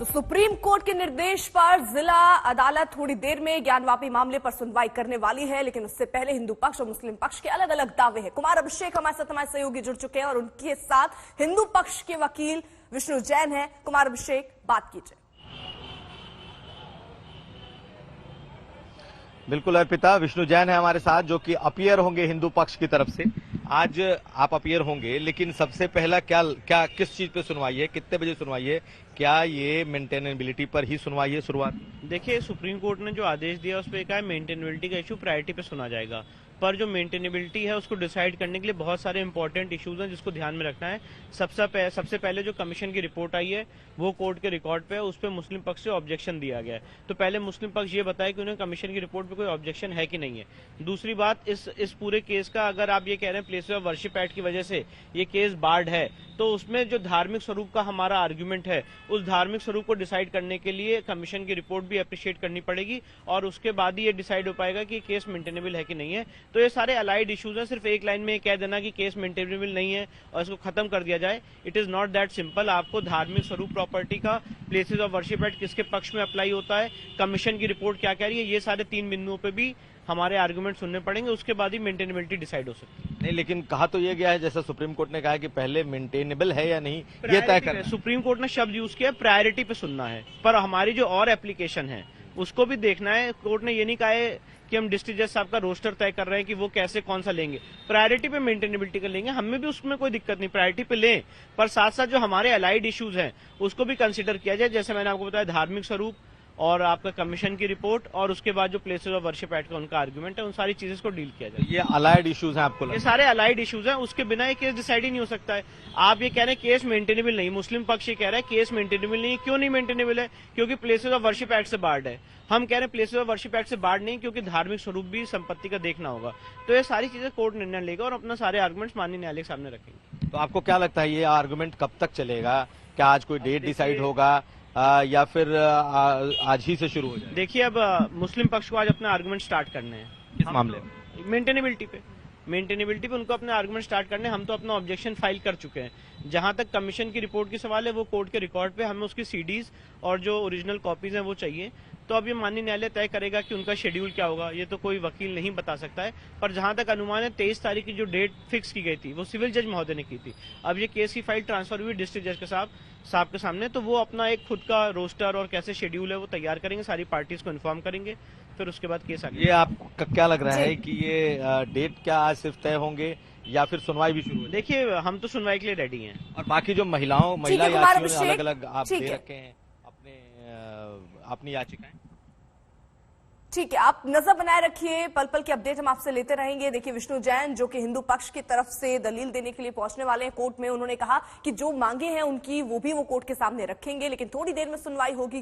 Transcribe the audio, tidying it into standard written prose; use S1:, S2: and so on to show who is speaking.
S1: तो supreme court के निर्देश पर जिला अदालत थोड़ी देर में ज्ञानवापी मामले पर सुनवाई करने वाली है, लेकिन उससे पहले हिंदू पक्ष और मुस्लिम पक्ष के अलग अलग दावे हैं। कुमार अभिषेक हमारे साथ हमारे सहयोगी जुड़ चुके हैं और उनके साथ हिंदू पक्ष के वकील विष्णु जैन हैं। कुमार अभिषेक, बात कीजिए।
S2: बिल्कुल अर्पिता, विष्णु जैन है हमारे साथ जो कि अपीयर होंगे हिंदू पक्ष की तरफ से। आज आप अपीयर होंगे, लेकिन सबसे पहला क्या किस चीज पे सुनवाई है, कितने बजे सुनवाई है, क्या ये मेंटेनेबिलिटी पर ही सुनवाई है शुरुआत?
S3: देखिए, सुप्रीम कोर्ट ने जो आदेश दिया उस पर कहा है मेंटेनेबिलिटी का इशू प्रायोरिटी पे सुना जाएगा, पर जो मेंटेनेबिलिटी है उसको डिसाइड करने के लिए बहुत सारे इंपॉर्टेंट इश्यूज हैं जिसको ध्यान में रखना है। सबसे पहले जो कमीशन की रिपोर्ट आई है वो कोर्ट के रिकॉर्ड पे है, उस पर मुस्लिम पक्ष से ऑब्जेक्शन दिया गया है। तो पहले मुस्लिम पक्ष ये बताए कि उन्हें कमीशन की रिपोर्ट पे कोई ऑब्जेक्शन है कि नहीं है। दूसरी बात, इस पूरे केस का अगर आप ये कह रहे हैं प्लेसेस ऑफ वर्शिप एक्ट की वजह से ये केस बार्ड है, तो उसमें जो धार्मिक स्वरूप का हमारा आर्ग्यूमेंट है उस धार्मिक स्वरूप को डिसाइड करने के लिए कमीशन की रिपोर्ट भी अप्रिशिएट करनी पड़ेगी और उसके बाद ही ये डिसाइड हो पाएगा कि केस मेंटेनेबल है कि नहीं है। तो ये सारे अलाइड इश्यूज हैं। सिर्फ एक लाइन में कह देना कि केस मेंटेनेबल नहीं है और इसको खत्म कर दिया जाए, it is not that simple. आपको धार्मिक स्वरूप प्रॉपर्टी का प्लेसेस ऑफ वर्शिप एक्ट किसके पक्ष में अप्लाई होता है, कमीशन की रिपोर्ट क्या कह रही है, ये सारे 3 बिंदुओं पे भी हमारे आर्गुमेंट सुनने पड़ेंगे, उसके बाद ही मेंटेनेबिलिटी डिसाइड हो सकती है।
S2: नहीं, लेकिन कहा तो ये गया है, जैसा सुप्रीम कोर्ट ने कहा है कि पहले मेंटेनेबल है या नहीं ये तय करना है।
S3: सुप्रीम कोर्ट ने शब्द यूज किया प्रायोरिटी पे सुनना है, पर हमारी जो और एप्लीकेशन है उसको भी देखना है। कोर्ट ने ये नहीं कहा है कि हम डिस्ट्रिक्ट जज साहब का रोस्टर तय कर रहे हैं कि वो कैसे कौन सा लेंगे, प्रायोरिटी पे मेंटेनेबिलिटी का लेंगे। हमें भी उसमें कोई दिक्कत नहीं, प्रायोरिटी पे लें, पर साथ साथ जो हमारे अलाइड इश्यूज हैं उसको भी कंसिडर किया जाए। जैसे मैंने आपको बताया, धार्मिक स्वरूप और आपका कमीशन की रिपोर्ट और उसके बाद जो प्लेसेस ऑफ वर्शिप एक्ट का उनका आर्गुमेंट है, उन सारी चीजें को डील किया जाए।
S2: ये अलाइड इश्यूज हैं आपको लगता है?
S3: ये सारे अलाइड इश्यूज हैं, उसके बिना ये केस डिसाइड ही नहीं हो सकता है। आप ये कह रहे हैं केस मेंटेनेबल नहीं, मुस्लिम पक्ष ये कह रहा है केस मेंटेनेबल नहीं। क्यों नहीं मेंटेनेबल है? क्योंकि प्लेसेस ऑफ वर्शिप एक्ट से बार्ड है। हम कह रहे हैं प्लेसेस ऑफ वर्शिप एक्ट से बार्ड नहीं, क्योंकि धार्मिक स्वरूप भी संपत्ति का देखना होगा। तो ये सारी चीजें कोर्ट निर्णय लेगा और अपना सारे आर्गुमेंट्स माननीय न्यायालय के सामने रखेंगे।
S2: तो आपको क्या लगता है ये आर्गुमेंट कब तक चलेगा? क्या आज कोई डेट डिसाइड होगा या फिर आज ही से शुरू हो जाए?
S3: देखिए, अब मुस्लिम पक्ष को आज अपने आर्गुमेंट स्टार्ट करने हैं।
S2: किस मामले में?
S3: मेंटेनेबिलिटी पे उनको अपने आर्गुमेंट स्टार्ट करने। हम तो अपना ऑब्जेक्शन फाइल कर चुके हैं। जहां तक कमीशन की रिपोर्ट की सवाल है वो कोर्ट के रिकॉर्ड पे, हमें उसकी सीडीज और जो ओरिजिनल कॉपीज हैं वो चाहिए। तो अब ये माननीय न्यायालय तय करेगा कि उनका शेड्यूल क्या होगा, ये तो कोई वकील नहीं बता सकता है। पर जहां तक अनुमान है 23 तारीख की जो डेट फिक्स की गई थी वो सिविल जज महोदय ने की थी। अब ये केस की फाइल ट्रांसफर हुई डिस्ट्रिक्ट जज के साहब के सामने, तो वो अपना एक खुद का रोस्टर और कैसे शेड्यूल है वो तैयार करेंगे, सारी पार्टीज को इन्फॉर्म करेंगे, फिर उसके बाद केस आगे।
S2: ये आपको क्या लग रहा है कि ये डेट क्या आज सिर्फ तय होंगे या फिर सुनवाई भी शुरू हो?
S3: देखिए, हम तो सुनवाई के लिए रेडी हैं।
S2: और बाकी जो महिला याचिकाएं अलग अलग आप दे रखे हैं अपनी याचिकाएं।
S1: ठीक है, आप नजर बनाए रखिए, पल पल की अपडेट हम आपसे लेते रहेंगे। देखिए, विष्णु जैन जो कि हिंदू पक्ष की तरफ से दलील देने के लिए पहुंचने वाले हैं कोर्ट में, उन्होंने कहा कि जो मांगे हैं उनकी वो भी वो कोर्ट के सामने रखेंगे, लेकिन थोड़ी देर में सुनवाई होगी।